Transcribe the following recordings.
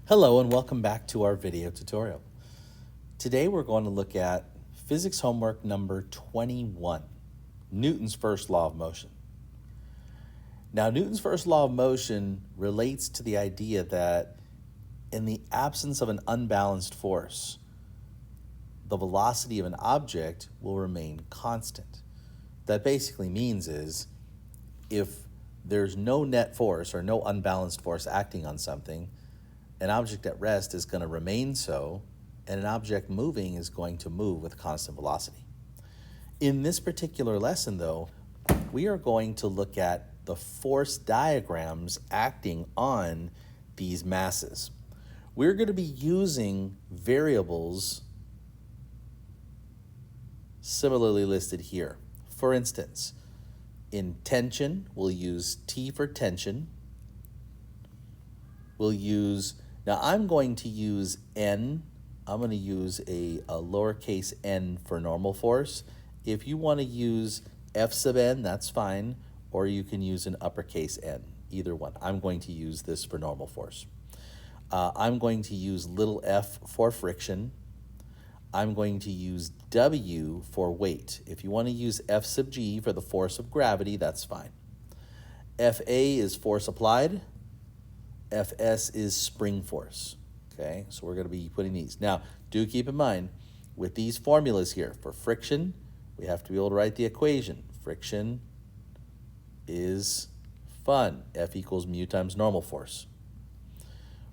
Hello and welcome back to our video tutorial. Today we're going to look at physics homework number 21, Newton's first law of motion. Now, Newton's first law of motion relates to the idea that in the absence of an unbalanced force, the velocity of an object will remain constant. That basically means is if there's no net force or no unbalanced force acting on something, an object at rest is going to remain so, and an object moving is going to move with constant velocity. In this particular lesson, though, we are going to look at the force diagrams acting on these masses. We're going to be using variables similarly listed here. For instance, in tension, we'll use T for tension. We'll use, now I'm going to use N. I'm going to use a lowercase n for normal force. If you want to use F sub n, that's fine, or you can use an uppercase N, either one. I'm going to use this for normal force. I'm going to use little f for friction. I'm going to use W for weight. If you want to use F sub g for the force of gravity, that's fine. Fa is force applied. Fs is spring force. Okay, so we're going to be putting these. Now, do keep in mind, with these formulas here, for friction, we have to be able to write the equation. Friction is fun. F equals mu times normal force.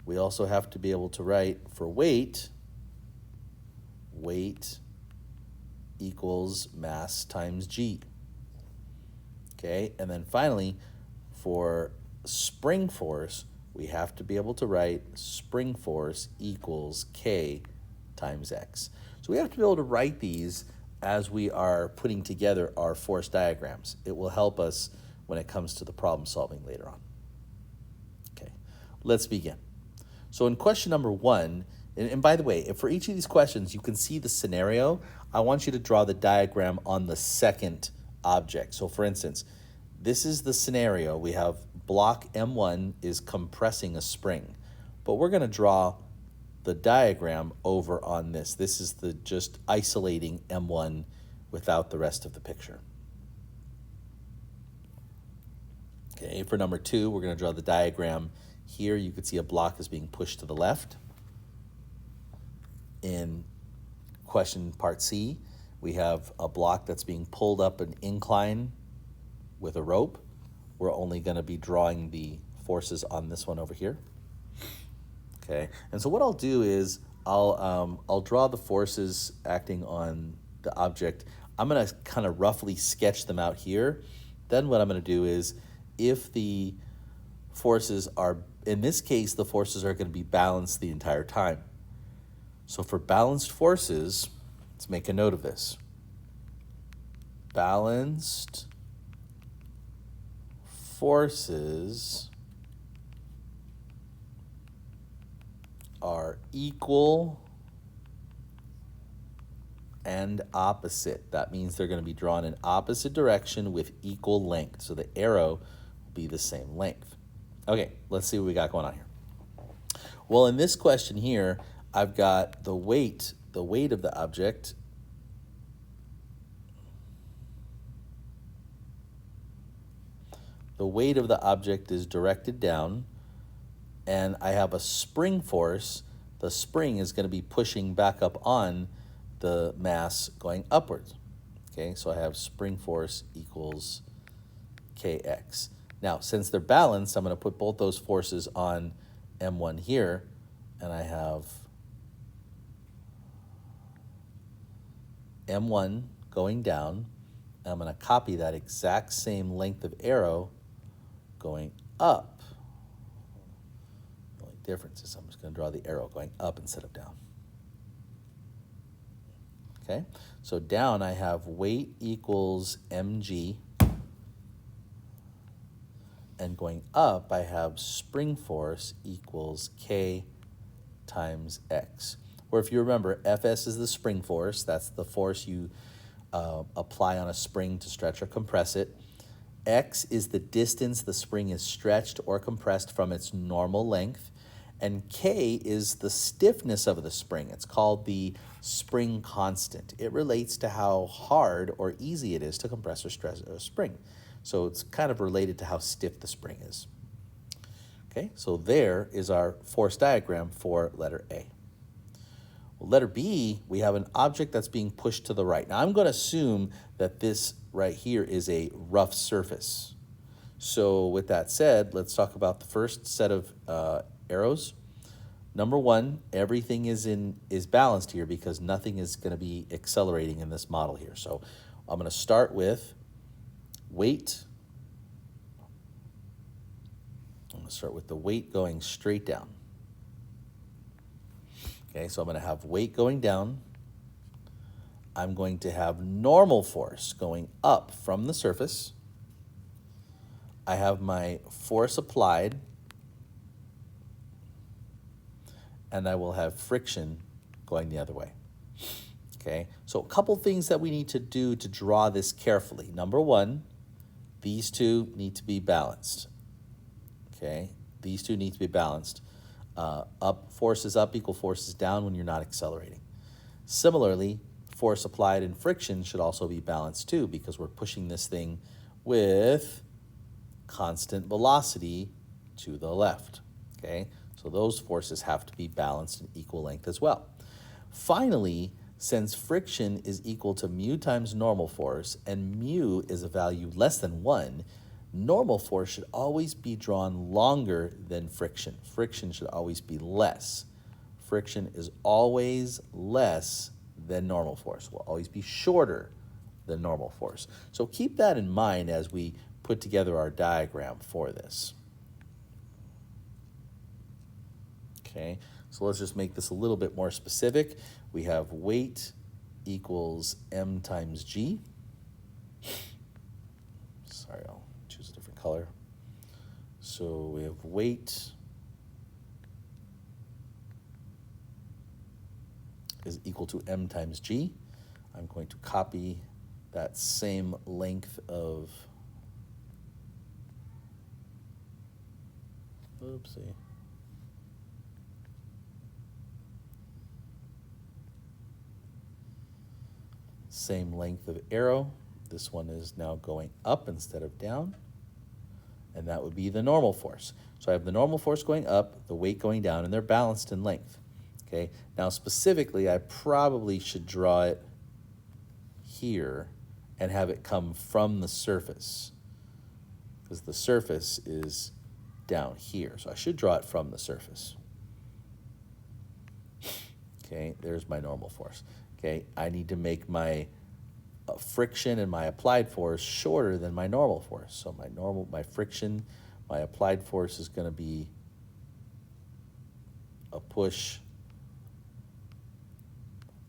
We also have to be able to write for weight, weight equals mass times g. Okay, and then finally, for spring force, we have to be able to write spring force equals K times X. So we have to be able to write these as we are putting together our force diagrams. It will help us when it comes to the problem solving later on. Okay, let's begin. So in question number 1, and by the way, if for each of these questions you can see the scenario, I want you to draw the diagram on the second object. So for instance, this is the scenario. We have block M1 is compressing a spring, but we're going to draw the diagram over on this. This is the just isolating M1 without the rest of the picture. Okay, for number 2, we're going to draw the diagram here. You can see a block is being pushed to the left. In question part C, we have a block that's being pulled up an incline with a rope. We're only going to be drawing the forces on this one over here. Okay, and so what I'll do is I'll draw the forces acting on the object. I'm going to kind of roughly sketch them out here. Then what I'm going to do is, if the forces are, in this case, the forces are going to be balanced the entire time. So for balanced forces, let's make a note of this. Balanced forces are equal and opposite. That means they're going to be drawn in opposite direction with equal length. So the arrow will be the same length. Okay, let's see what we got going on here. Well, in this question here, I've got the weight of the object. The weight of the object is directed down, and I have a spring force. The spring is going to be pushing back up on the mass going upwards. Okay, so I have spring force equals Kx. Now, since they're balanced, I'm going to put both those forces on M1 here, and I have M1 going down. I'm going to copy that exact same length of arrow going up. The only difference is I'm just going to draw the arrow going up instead of down. Okay, so down I have weight equals mg, and going up I have spring force equals K times X. Or if you remember, Fs is the spring force. That's the force you apply on a spring to stretch or compress it. X is the distance the spring is stretched or compressed from its normal length, And K is the stiffness of the spring. It's called the spring constant. It relates to how hard or easy it is to compress or stress a spring. So it's kind of related to how stiff the spring is. Okay, so there is our force diagram for letter A. Well, letter B, we have an object that's being pushed to the right. Now I'm going to assume that this right here is a rough surface. So with that said, let's talk about the first set of arrows. Number one, everything is balanced here because nothing is going to be accelerating in this model here. So I'm going to start with weight. I'm going to start with the weight going straight down. Okay, so I'm going to have weight going down. I'm going to have normal force going up from the surface. I have my force applied, and I will have friction going the other way. Okay, so a couple things that we need to do to draw this carefully. Number one, these two need to be balanced. Okay, these two need to be balanced. Force is up equal force is down when you're not accelerating. Similarly, force applied and friction should also be balanced too because we're pushing this thing with constant velocity to the left. Okay, so those forces have to be balanced and equal length as well. Finally, since friction is equal to mu times normal force and mu is a value less than 1, normal force should always be drawn longer than friction. Friction should always be less. Friction is always less than normal force. Will always be shorter than normal force. So keep that in mind as we put together our diagram for this. Okay, so let's just make this a little bit more specific. We have weight equals m times g. Sorry, I'll choose a different color. So we have weight is equal to m times g. I'm going to copy that same length of, oopsie. Same length of arrow. This one is now going up instead of down, and that would be the normal force. So I have the normal force going up, the weight going down, and they're balanced in length. Okay, now specifically, I probably should draw it here and have it come from the surface because the surface is down here. So I should draw it from the surface. Okay, there's my normal force. Okay, I need to make my friction and my applied force shorter than my normal force. So my friction, my applied force is going to be a push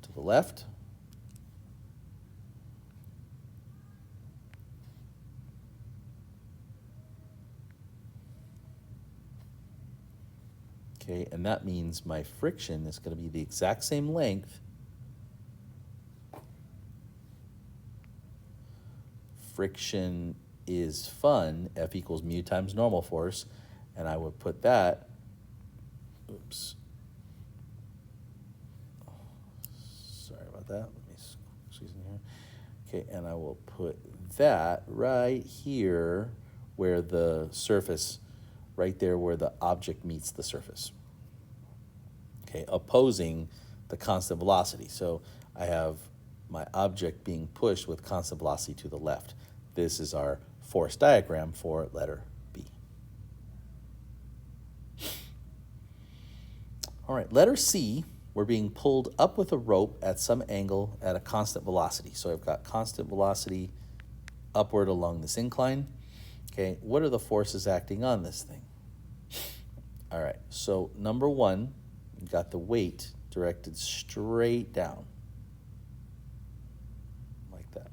to the left. Okay, and that means my friction is going to be the exact same length. Friction is fun, F equals mu times normal force, and I would put that, oops, sorry about that, let me squeeze in here. Okay, and I will put that right here where the surface, right there where the object meets the surface. Okay, opposing the constant velocity. So I have my object being pushed with constant velocity to the left. This is our force diagram for letter B. All right, letter C, we're being pulled up with a rope at some angle at a constant velocity. So I've got constant velocity upward along this incline. Okay, what are the forces acting on this thing? All right, so number one, you've got the weight directed straight down. Like that.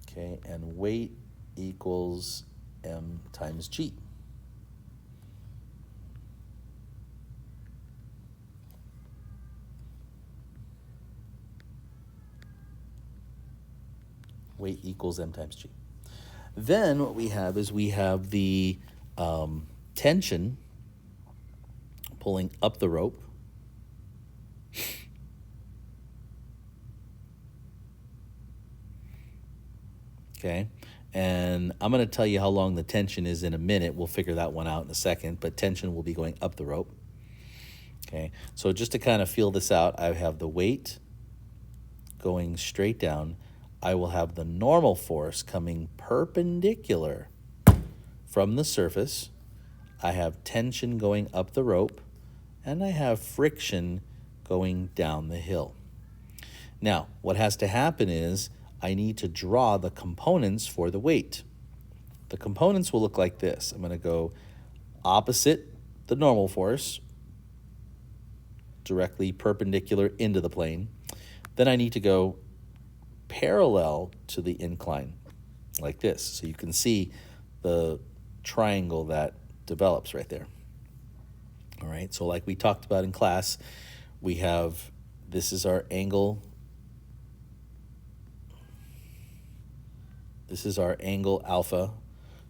Okay, and weight equals m times g. Weight equals m times g. Then what we have is we have the tension pulling up the rope. Okay, and I'm going to tell you how long the tension is in a minute. We'll figure that one out in a second, but tension will be going up the rope. Okay, so just to kind of feel this out, I have the weight going straight down. I will have the normal force coming perpendicular from the surface. I have tension going up the rope, and I have friction going down the hill. Now, what has to happen is I need to draw the components for the weight. The components will look like this. I'm going to go opposite the normal force, directly perpendicular into the plane. Then I need to go parallel to the incline, like this. So you can see the triangle that develops right there. All right, so like we talked about in class, we have, this is our angle. This is our angle alpha.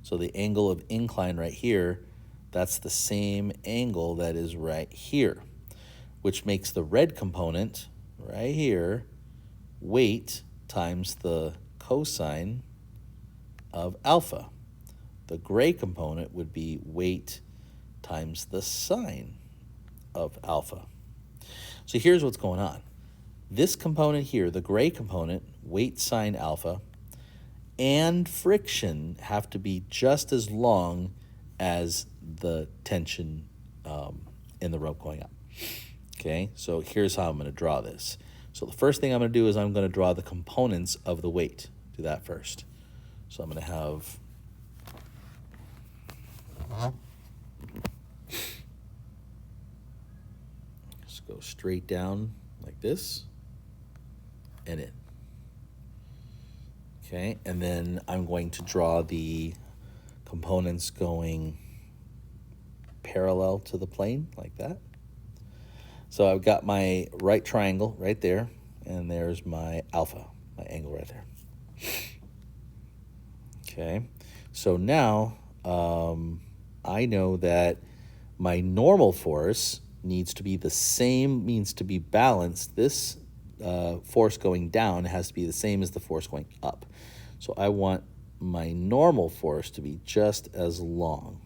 So the angle of incline right here, that's the same angle that is right here, which makes the red component right here weight times the cosine of alpha. The gray component would be weight times the sine of alpha. So here's what's going on. This component here, the gray component, weight sine alpha, and friction have to be just as long as the tension in the rope going up. Okay, so here's how I'm going to draw this. So the first thing I'm going to do is I'm going to draw the components of the weight. Do that first. So I'm going to have just go straight down like this and in. Okay, and then I'm going to draw the components going parallel to the plane like that. So I've got my right triangle right there, and there's my alpha, my angle right there. Okay, so now I know that my normal force needs to be the same, means to be balanced. This force going down has to be the same as the force going up. So I want my normal force to be just as long.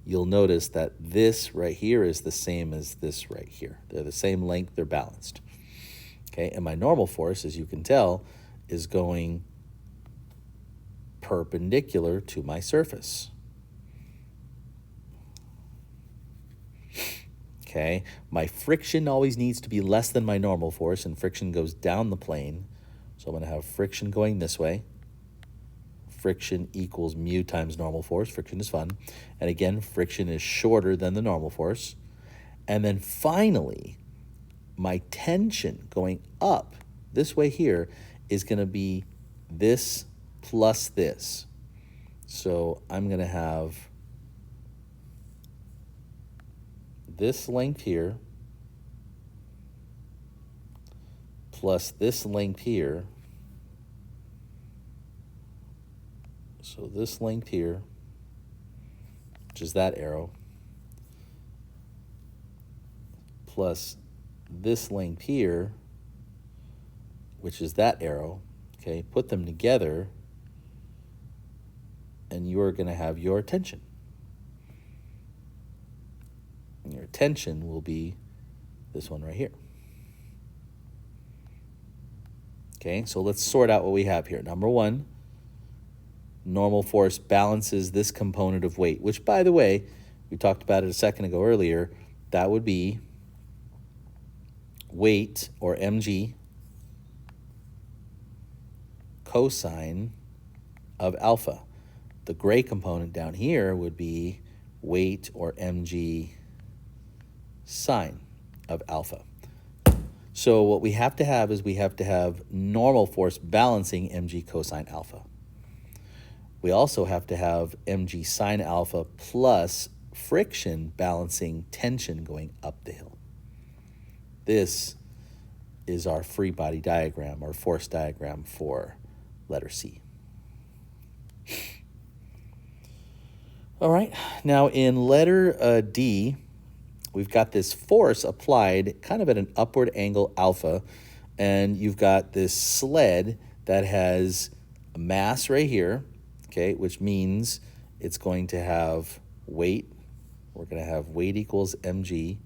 You'll notice that this right here is the same as this right here. They're the same length, they're balanced. Okay, and my normal force, as you can tell, is going perpendicular to my surface. Okay, my friction always needs to be less than my normal force, and friction goes down the plane. So I'm going to have friction going this way. Friction equals mu times normal force. Friction is fun. And again, friction is shorter than the normal force. And then finally, my tension going up this way here is going to be this plus this. So I'm going to have this length here plus this length here. So this length here, which is that arrow, plus this length here, which is that arrow. Okay, put them together, and you're going to have your tension. And your tension will be this one right here. Okay, so let's sort out what we have here. Number one, normal force balances this component of weight, which, by the way, we talked about it a second ago earlier. That would be weight, or mg, cosine of alpha. The gray component down here would be weight, or mg, sine of alpha. So what we have to have is we have to have normal force balancing mg cosine alpha. We also have to have mg sine alpha plus friction balancing tension going up the hill. This is our free body diagram, or force diagram, for letter C. All right, now in letter D, we've got this force applied kind of at an upward angle alpha, and you've got this sled that has a mass right here, okay, which means it's going to have weight. We're going to have weight equals mg.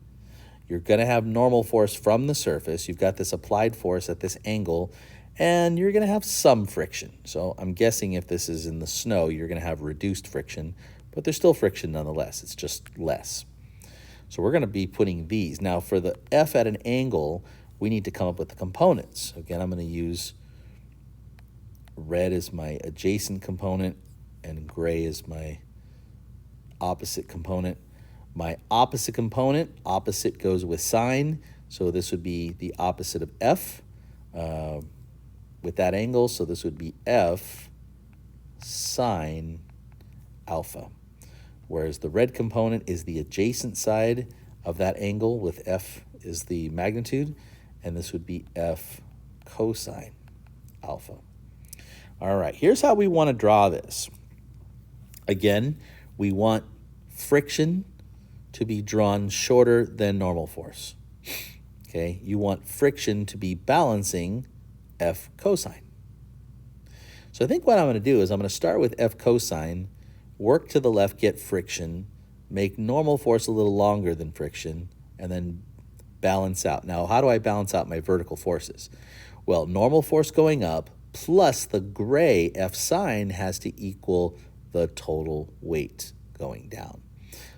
You're going to have normal force from the surface. You've got this applied force at this angle, and you're going to have some friction. So I'm guessing if this is in the snow, you're going to have reduced friction, but there's still friction nonetheless. It's just less. So we're going to be putting these. Now for the F at an angle, we need to come up with the components. Again, I'm going to use red as my adjacent component and gray as my opposite component. My opposite component, opposite goes with sine, so this would be the opposite of F with that angle, so this would be F sine alpha. Whereas the red component is the adjacent side of that angle with F is the magnitude, and this would be F cosine alpha. All right, here's how we want to draw this. Again, we want friction to be drawn shorter than normal force. Okay, you want friction to be balancing F cosine. So I think what I'm going to do is I'm going to start with F cosine, work to the left, get friction, make normal force a little longer than friction, and then balance out. Now, how do I balance out my vertical forces? Well, normal force going up plus the gray F sine has to equal the total weight going down.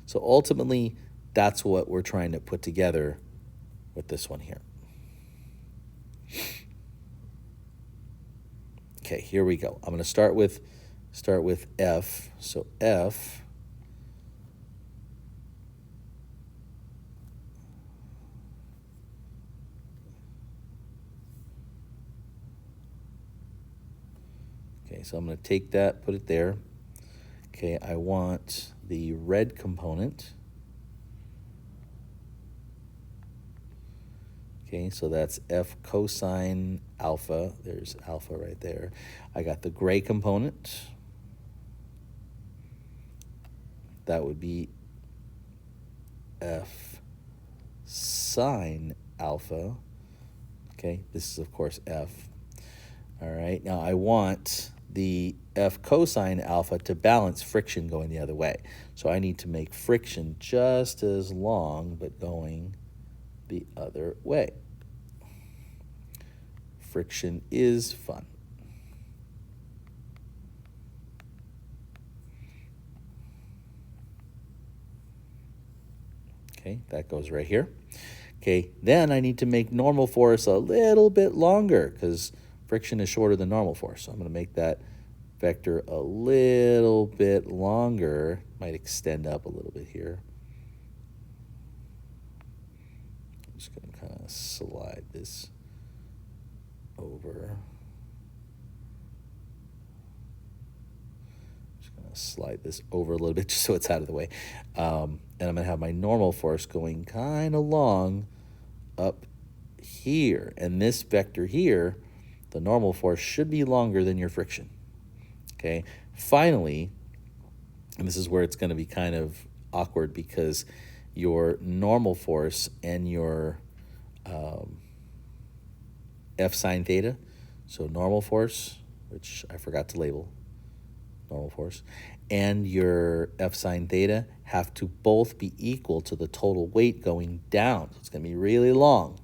So ultimately, that's what we're trying to put together with this one here. Okay, here we go. I'm going to start with F. So F okay, so I'm going to take that, put it there. Okay, I want the red component. Okay, so that's F cosine alpha. There's alpha right there. I got the gray component. That would be F sine alpha. Okay, this is, of course, F. All right, now I want the F cosine alpha to balance friction going the other way. So I need to make friction just as long, but going the other way. Friction is fun. Okay, that goes right here. Okay, then I need to make normal force a little bit longer because friction is shorter than normal force. So I'm going to make that vector a little bit longer. Might extend up a little bit here. I'm just going to kind of slide this over. Just going to slide this over a little bit just so it's out of the way. And I'm going to have my normal force going kind of long up here. And this vector here, the normal force, should be longer than your friction. Okay, finally, and this is where it's going to be kind of awkward because your normal force and your F sine theta, so normal force, which I forgot to label, normal force, and your F sine theta have to both be equal to the total weight going down. So it's going to be really long.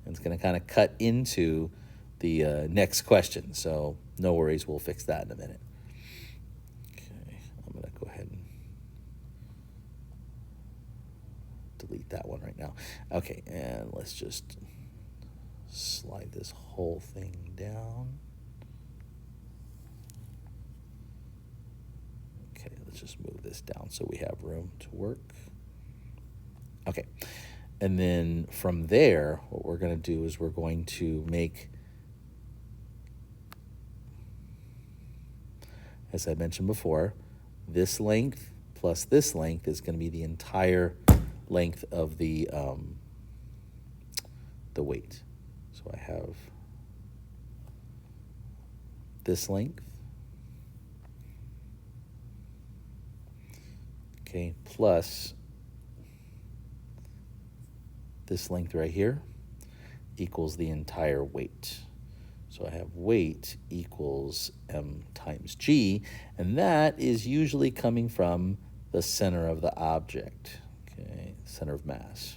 And it's going to kind of cut into the next question. So no worries, we'll fix that in a minute. Okay, I'm going to go ahead and delete that one right now. Okay, and let's just slide this whole thing down. Okay, let's just move this down so we have room to work. Okay, and then from there, what we're going to do is we're going to make, as I mentioned before, this length plus this length is going to be the entire length of the weight. So I have this length okay, plus this length right here equals the entire weight. So I have weight equals m times g, and that is usually coming from the center of the object, okay, center of mass.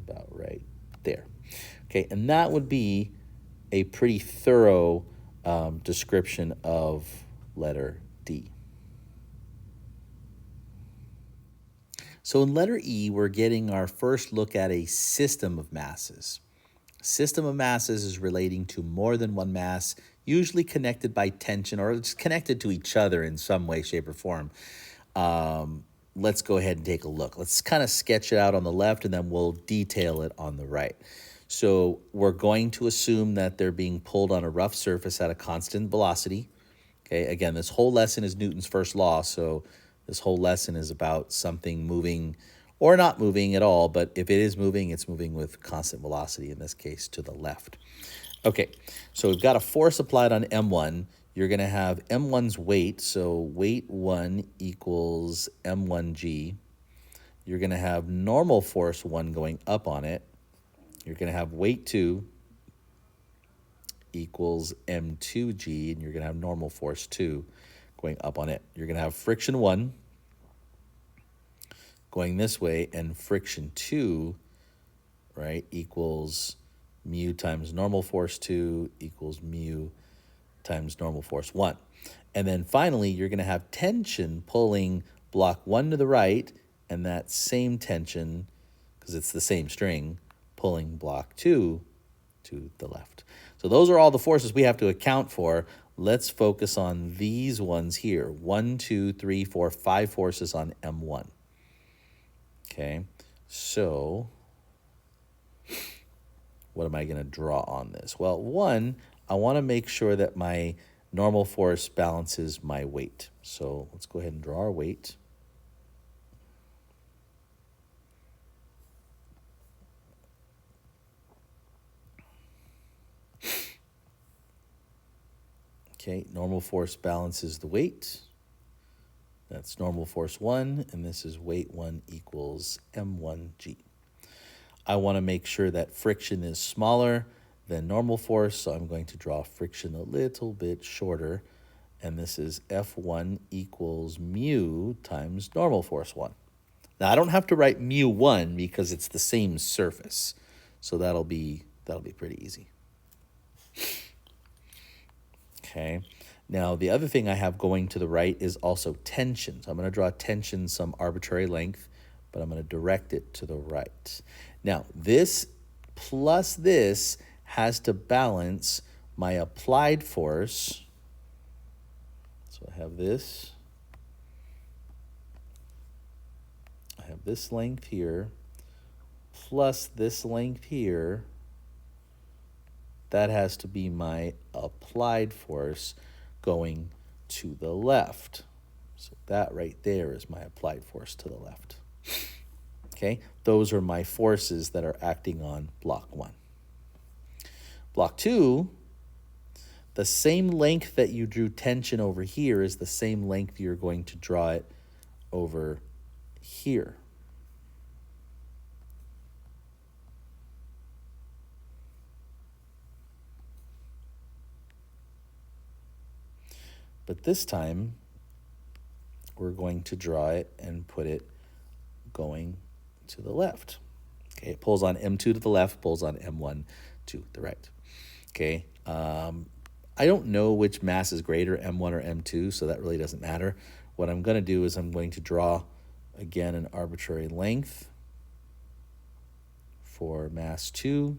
About right there. Okay, and that would be a pretty thorough description of letter D. So in letter E, we're getting our first look at a system of masses. System of masses is relating to more than one mass, usually connected by tension or it's connected to each other in some way, shape, or form. Let's go ahead and take a look. Let's kind of sketch it out on the left and then we'll detail it on the right. So we're going to assume that they're being pulled on a rough surface at a constant velocity. Okay, again, this whole lesson is Newton's first law, so this whole lesson is about something moving or not moving at all, but if it is moving, it's moving with constant velocity, in this case, to the left. Okay, so we've got a force applied on M1. You're going to have M1's weight, so weight 1 equals M1G. You're going to have normal force 1 going up on it. You're going to have weight 2 equals M2G, and you're going to have normal force 2 going up on it. You're going to have friction 1 going this way, and friction 2, right, equals mu times normal force 2 equals mu times normal force 1. And then finally, you're going to have tension pulling block 1 to the right, and that same tension, because it's the same string, pulling block 2 to the left. So those are all the forces we have to account for. Let's focus on these ones here. 1, 2, 3, 4, 5 forces on M1. Okay, so what am I going to draw on this? Well, one, I want to make sure that my normal force balances my weight. So let's go ahead and draw our weight. Okay, normal force balances the weight. That's normal force 1, and this is weight 1 equals M1G. I want to make sure that friction is smaller than normal force, so I'm going to draw friction a little bit shorter, and this is F1 equals mu times normal force 1. Now, I don't have to write mu 1 because it's the same surface, so that'll be pretty easy. Okay. Now, the other thing I have going to the right is also tension. So I'm going to draw tension some arbitrary length, but I'm going to direct it to the right. Now, this plus this has to balance my applied force. So I have this. I have this length here plus this length here. That has to be my applied force going to the left. So that right there is my applied force to the left. Okay, those are my forces that are acting on block 1. Block 2, the same length that you drew tension over here is the same length you're going to draw it over here. But this time, we're going to draw it and put it going to the left. Okay, it pulls on M2 to the left, pulls on M1 to the right. Okay, I don't know which mass is greater, M1 or M2, so that really doesn't matter. What I'm going to do is I'm going to draw, again, an arbitrary length for mass 2.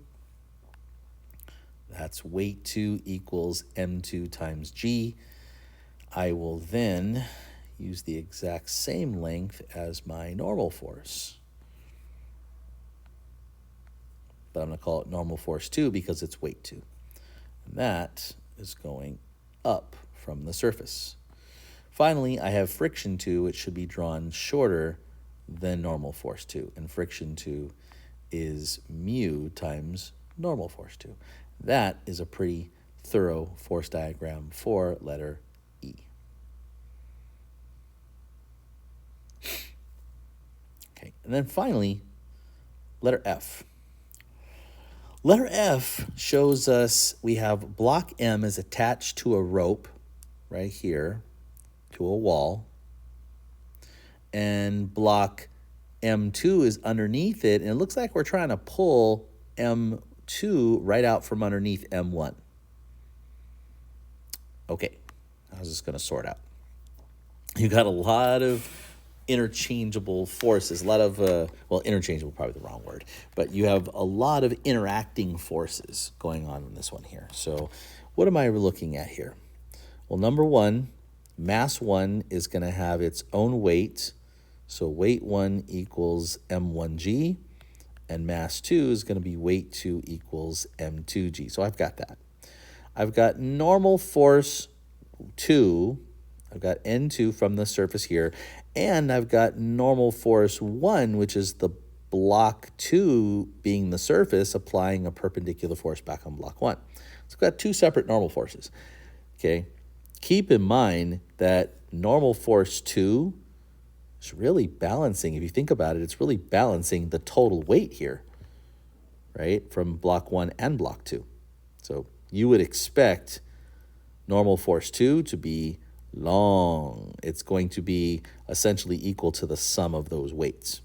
That's weight 2 equals M2 times G. I will then use the exact same length as my normal force. But I'm going to call it normal force 2 because it's weight 2. And that is going up from the surface. Finally, I have friction 2. It should be drawn shorter than normal force 2. And friction 2 is mu times normal force 2. That is a pretty thorough force diagram for letter E. Okay, and then finally, letter F. Letter F shows us we have block M is attached to a rope right here to a wall, and block M2 is underneath it, and it looks like we're trying to pull M2 right out from underneath M1. Okay, how's this going to sort out? You got a lot of interchangeable forces, a lot of, well, interchangeable probably the wrong word, but you have a lot of interacting forces going on in this one here. So what am I looking at here? Well, number one, mass 1 is going to have its own weight. So weight 1 equals M1G, and mass 2 is going to be weight 2 equals M2G. So I've got that. I've got normal force 2. I've got N2 from the surface here, and I've got normal force 1, which is the block 2 being the surface, applying a perpendicular force back on block 1. So I've got two separate normal forces, okay? Keep in mind that normal force 2 is really balancing. If you think about it, it's really balancing the total weight here, right, from block 1 and block 2. So you would expect normal force 2 to be long. It's going to be essentially equal to the sum of those weights.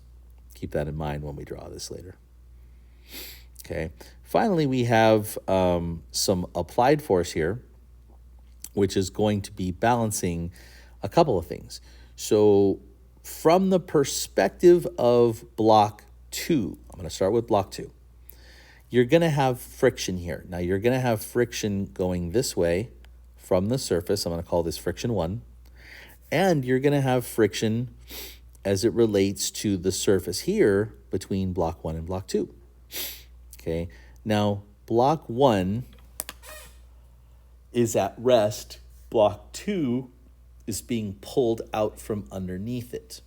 Keep that in mind when we draw this later. Okay. Finally, we have some applied force here, which is going to be balancing a couple of things. So from the perspective of block 2, I'm going to start with block 2. You're going to have friction here. Now, you're going to have friction going this way from the surface. I'm going to call this friction 1. And you're going to have friction as it relates to the surface here between block 1 and block 2. Okay. Now, block 1 is at rest. Block 2 is being pulled out from underneath it.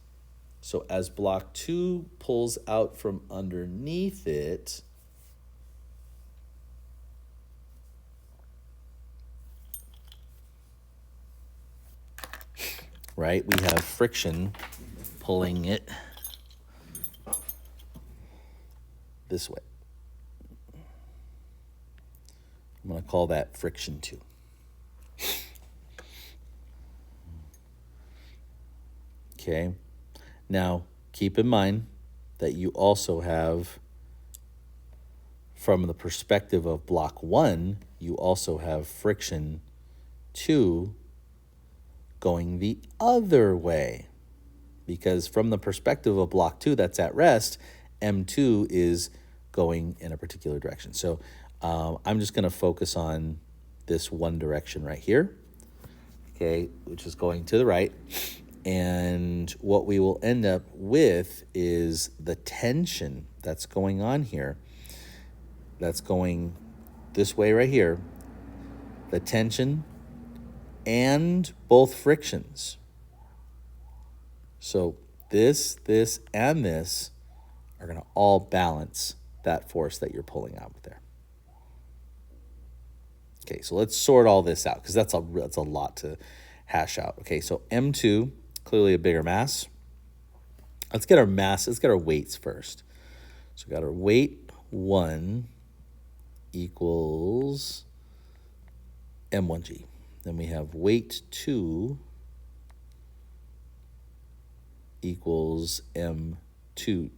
So as block 2 pulls out from underneath it, right, we have friction pulling it this way. I'm going to call that friction 2. Okay. Now, keep in mind that you also have, from the perspective of block 1, you also have friction 2 going the other way. Because from the perspective of block 2 that's at rest, M2 is going in a particular direction. So I'm just going to focus on this one direction right here, okay, which is going to the right. And what we will end up with is the tension that's going on here, that's going this way right here, the tension and both frictions. So this, and this are going to all balance that force that you're pulling out there. Okay, so let's sort all this out because that's a lot to hash out. Okay, so M2, clearly a bigger mass. Let's get our mass, let's get our weights first. So we got our weight 1 equals M1G. Then we have weight 2 equals M2G.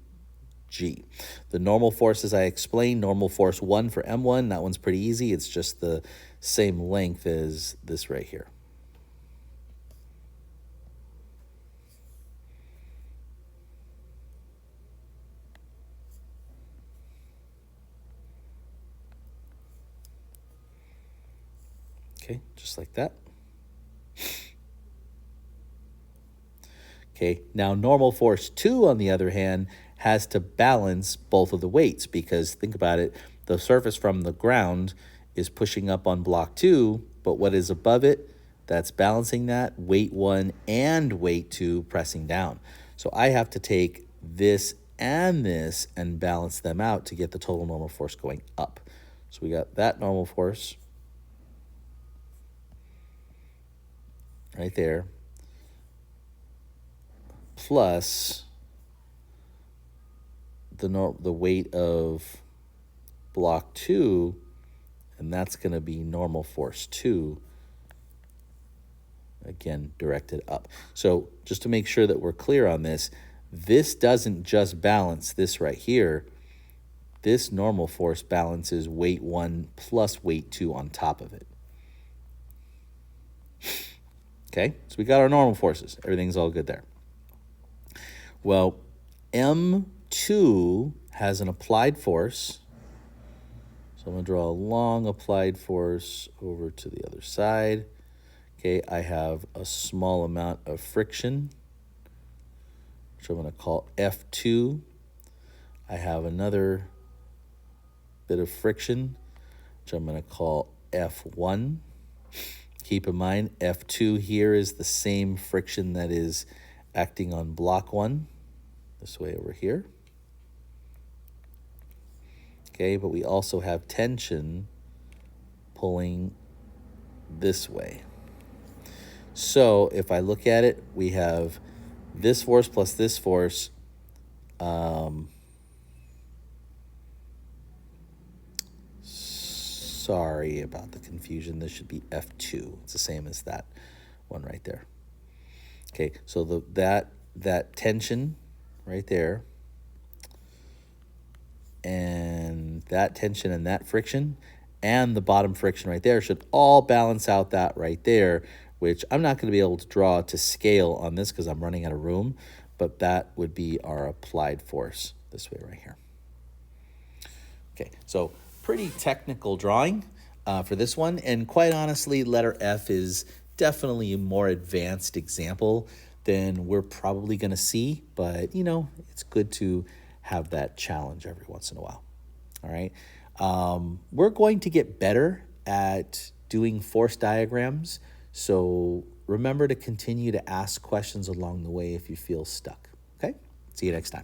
The normal forces I explained, normal force 1 for M1, that one's pretty easy. It's just the same length as this right here. Okay, just like that. Okay, now normal force 2, on the other hand, has to balance both of the weights because think about it, the surface from the ground is pushing up on block 2, but what is above it, that's balancing that, weight 1 and weight 2 pressing down. So I have to take this and this and balance them out to get the total normal force going up. So we got that normal force right there, plus the weight of block 2, and that's going to be normal force 2, again, directed up. So just to make sure that we're clear on this doesn't just balance this right here. This normal force balances weight 1 plus weight 2 on top of it. Okay, so we got our normal forces. Everything's all good there. Well, M2 has an applied force. So I'm going to draw a long applied force over to the other side. Okay, I have a small amount of friction, which I'm going to call F2. I have another bit of friction, which I'm going to call F1. Keep in mind, F2 here is the same friction that is acting on block 1, this way over here. Okay, but we also have tension pulling this way. So if I look at it, we have this force plus this force. Sorry about the confusion. This should be F2. It's the same as that one right there. Okay, so that tension right there, and that tension and that friction and the bottom friction right there should all balance out that right there, which I'm not going to be able to draw to scale on this because I'm running out of room, but that would be our applied force this way right here. Okay, so pretty technical drawing for this one, and quite honestly, letter F is definitely a more advanced example than we're probably going to see, but you know, it's good to have that challenge every once in a while. All right, we're going to get better at doing force diagrams, so remember to continue to ask questions along the way if you feel stuck. Okay, see you next time.